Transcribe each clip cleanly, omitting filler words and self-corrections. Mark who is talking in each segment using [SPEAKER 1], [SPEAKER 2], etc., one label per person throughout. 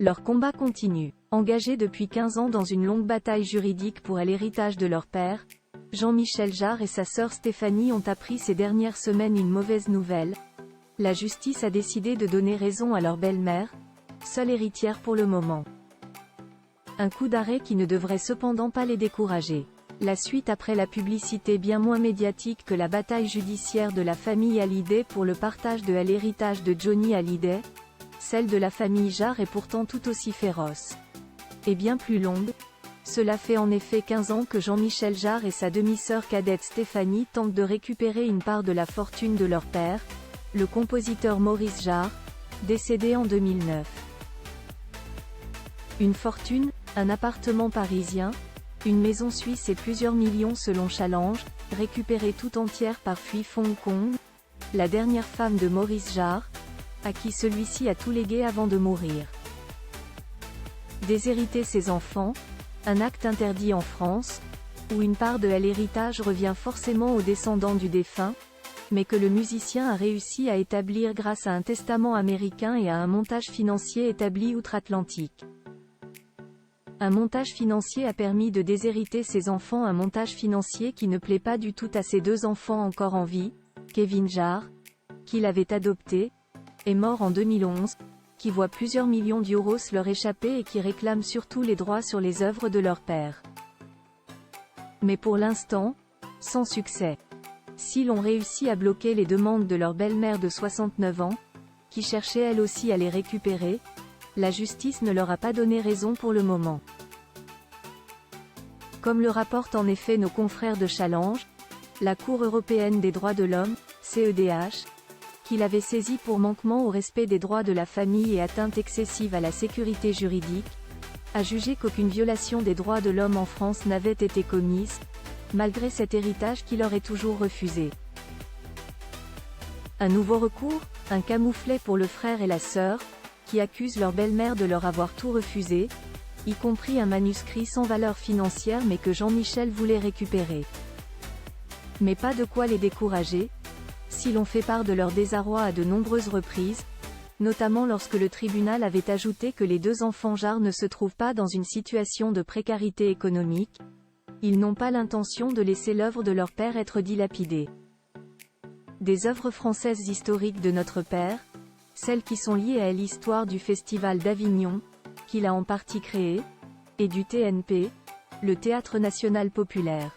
[SPEAKER 1] Leur combat continue. Engagés depuis 15 ans dans une longue bataille juridique pour l'héritage de leur père, Jean-Michel Jarre et sa sœur Stéphanie ont appris ces dernières semaines une mauvaise nouvelle. La justice a décidé de donner raison à leur belle-mère, seule héritière pour le moment. Un coup d'arrêt qui ne devrait cependant pas les décourager. La suite après la publicité bien moins médiatique que la bataille judiciaire de la famille Hallyday pour le partage de l'héritage de Johnny Hallyday, celle de la famille Jarre est pourtant tout aussi féroce. Et bien plus longue. Cela fait en effet 15 ans que Jean-Michel Jarre et sa demi-sœur cadette Stéphanie tentent de récupérer une part de la fortune de leur père, le compositeur Maurice Jarre, décédé en 2009. Une fortune, un appartement parisien, une maison suisse et plusieurs millions selon Challenge, récupérée tout entière par Phui Phong Kong, la dernière femme de Maurice Jarre, à qui celui-ci a tout légué avant de mourir. Déshériter ses enfants, un acte interdit en France, où une part de l'héritage revient forcément aux descendants du défunt, mais que le musicien a réussi à établir grâce à un testament américain et à un montage financier établi outre-Atlantique. Un montage financier a permis de déshériter ses enfants, un montage financier qui ne plaît pas du tout à ses deux enfants encore en vie, Kevin Jarre, qu'il avait adopté, est mort en 2011, qui voit plusieurs millions d'euros leur échapper et qui réclament surtout les droits sur les œuvres de leur père. Mais pour l'instant, sans succès. S'ils ont réussi à bloquer les demandes de leur belle-mère de 69 ans, qui cherchait elle aussi à les récupérer, la justice ne leur a pas donné raison pour le moment. Comme le rapportent en effet nos confrères de Challenge, la Cour européenne des droits de l'homme, CEDH, qu'il avait saisi pour manquement au respect des droits de la famille et atteinte excessive à la sécurité juridique, a jugé qu'aucune violation des droits de l'homme en France n'avait été commise, malgré cet héritage qui leur est toujours refusé. Un nouveau recours, un camouflet pour le frère et la sœur, qui accusent leur belle-mère de leur avoir tout refusé, y compris un manuscrit sans valeur financière mais que Jean-Michel voulait récupérer. Mais pas de quoi les décourager, s'ils ont fait part de leur désarroi à de nombreuses reprises, notamment lorsque le tribunal avait ajouté que les deux enfants Jarre ne se trouvent pas dans une situation de précarité économique, ils n'ont pas l'intention de laisser l'œuvre de leur père être dilapidée. Des œuvres françaises historiques de notre père, celles qui sont liées à l'histoire du Festival d'Avignon, qu'il a en partie créé, et du TNP, le Théâtre National Populaire.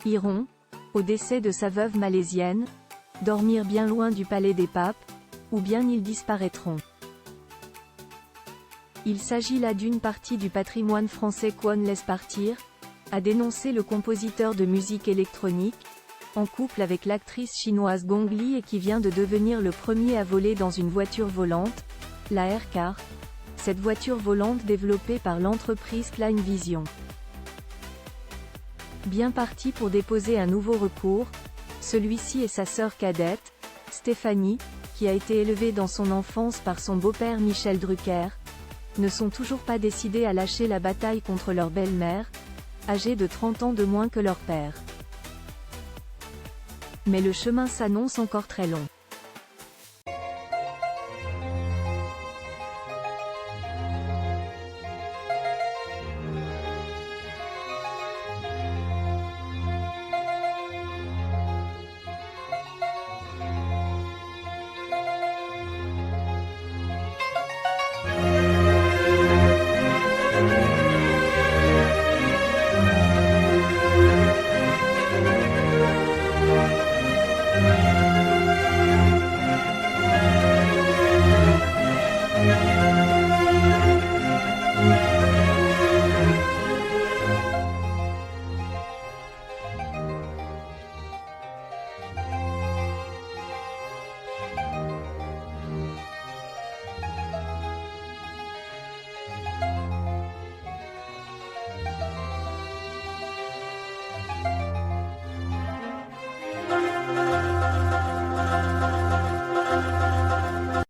[SPEAKER 1] Iront, au décès de sa veuve malaisienne, dormir bien loin du palais des papes, ou bien ils disparaîtront. Il s'agit là d'une partie du patrimoine français qu'on laisse partir, a dénoncé le compositeur de musique électronique, en couple avec l'actrice chinoise Gong Li et qui vient de devenir le premier à voler dans une voiture volante, la Aircar, cette voiture volante développée par l'entreprise Klein Vision. Bien parti pour déposer un nouveau recours, celui-ci et sa sœur cadette, Stéphanie, qui a été élevée dans son enfance par son beau-père Michel Drucker, ne sont toujours pas décidés à lâcher la bataille contre leur belle-mère, âgée de 30 ans de moins que leur père. Mais le chemin s'annonce encore très long.